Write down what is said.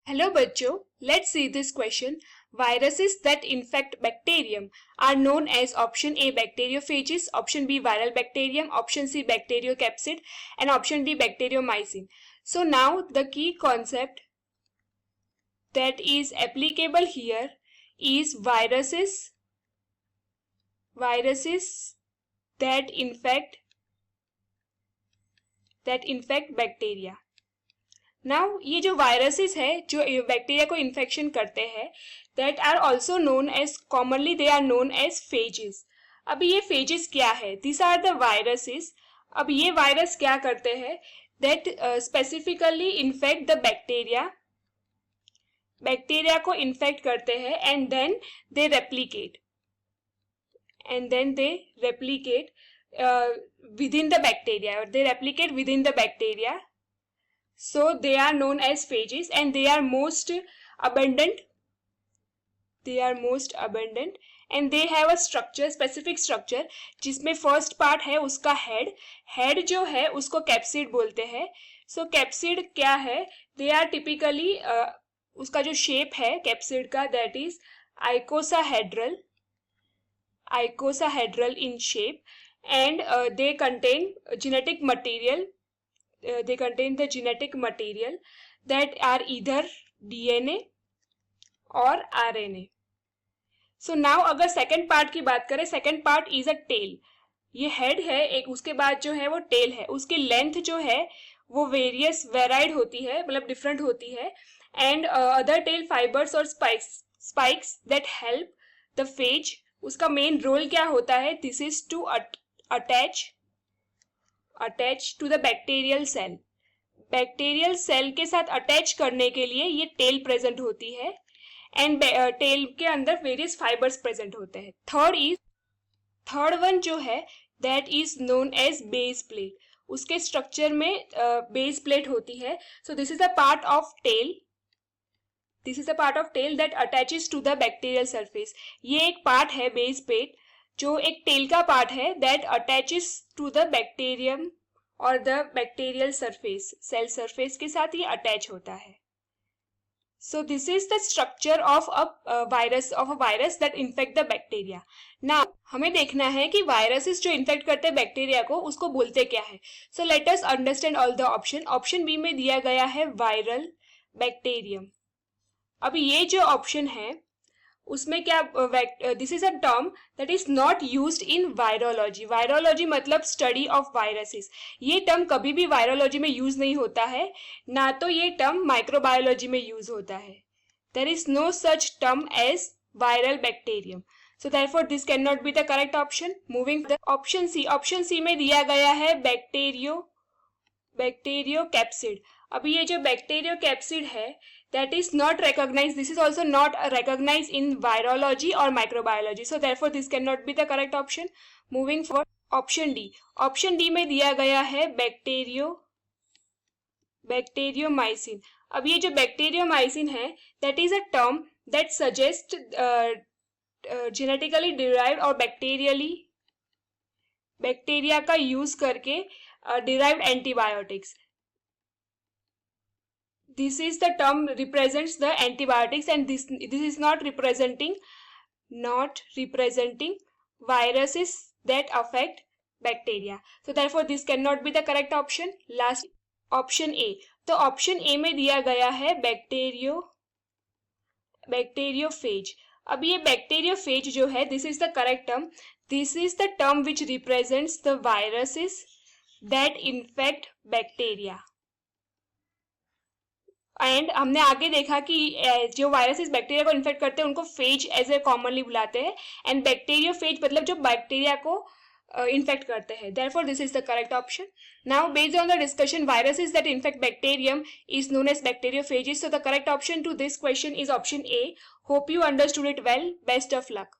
Hello बच्चों, let's see this question. Viruses that infect bacterium are known as option A bacteriophages, option B viral bacterium, option C bacteriocapsid and option D bacteriomycin. So now the key concept that is applicable here is viruses that infect bacteria. Now ये जो viruses है जो bacteria को infection करते हैं that are also known as commonly they are known as phages. अभी ये phages क्या है? This are the viruses. अब ये वायरस क्या करते हैं that specifically infect the bacteria को इन्फेक्ट करते हैं and then they replicate within the bacteria, or they replicate within the bacteria. So they are known as phages and they are most abundant and they have a structure, specific structure, जिसमें first part है उसका head जो है उसको capsid बोलते हैं. सो capsid क्या है? दे आर टिपिकली उसका जो शेप है कैप्सिड का दैट इज icosahedraल in shape and they contain genetic material. They contain the genetic material that are either DNA और RNA. So now अगर सेकेंड पार्ट की बात करें, second part is a tail. ये हेड है एक, उसके बाद जो है वो टेल है. उसकी लेंथ जो है वो वेराइड होती है, मतलब डिफरेंट होती है. एंड अदर टेल फाइबर्स और spikes that help the phage. उसका मेन रोल क्या होता है? This is to attach to the bacterial cell. Bacterial cell के साथ अटैच करने के लिए ये टेल प्रेजेंट होती है एंड टेल के अंदर वेरियस फाइबर्स प्रेजेंट होते हैं. थर्ड वन जो है that is known as base plate. उसके स्ट्रक्चर में बेस प्लेट होती है. So this is a part of tail. This is a part of tail that attaches to the bacterial surface. ये एक पार्ट है base plate जो एक tell का पार्ट है that attaches to the bacterium और the bacterial surface. Cell surface के साथ ये अटैच होता है. So this is the structure of a virus that infect the bacteria. Now हमें देखना है कि वायरसेस जो इन्फेक्ट करते हैं बैक्टीरिया को उसको बोलते क्या है. So let us understand all the option. Option B में दिया गया है वायरल बैक्टीरियम. अभी ये जो ऑप्शन है उसमें क्या, this is a term that is not used in virology. Virology मतलब स्टडी ऑफ वायरसेस. ये टर्म कभी भी वायरोलॉजी में यूज नहीं होता है, ना तो ये टर्म माइक्रोबायोलॉजी में यूज होता है. There is no such term as viral bacterium. So therefore this can not be the correct option. Moving option C. Option C में दिया गया है बैक्टीरियोकैप्सिड. अभी ये जो बैक्टीरियोकैप्सिड है that is not recognized. This is also not recognized in virology or microbiology. So therefore this cannot be the correct option. Moving for option D. Option D में दिया गया है बैक्टीरियोमाइसिन. अब ये जो बैक्टीरियोमाइसिन है that is a term that suggests genetically derived और bacteria का यूज करके derived antibiotics. This is the term represents the antibiotics and this is not representing viruses that affect bacteria. So therefore this cannot be the correct option. Last option A. तो option A में दिया गया है bacteriophage. अब ये bacteriophage जो है this is the correct term. This is the term which represents the viruses that infect bacteria. And हमने आगे देखा कि जो वायरसेस बैक्टीरिया को इन्फेक्ट करते हैं उनको फेज एज ए कॉमनली बुलाते हैं एंड बैक्टीरियोफेज मतलब जो बैक्टीरिया को इन्फेक्ट करते हैं. Therefore this is the correct option. Now based on the discussion viruses that infect bacterium is known as bacteriophages. So the correct option to this question is option A. Hope you understood it well. Best of luck.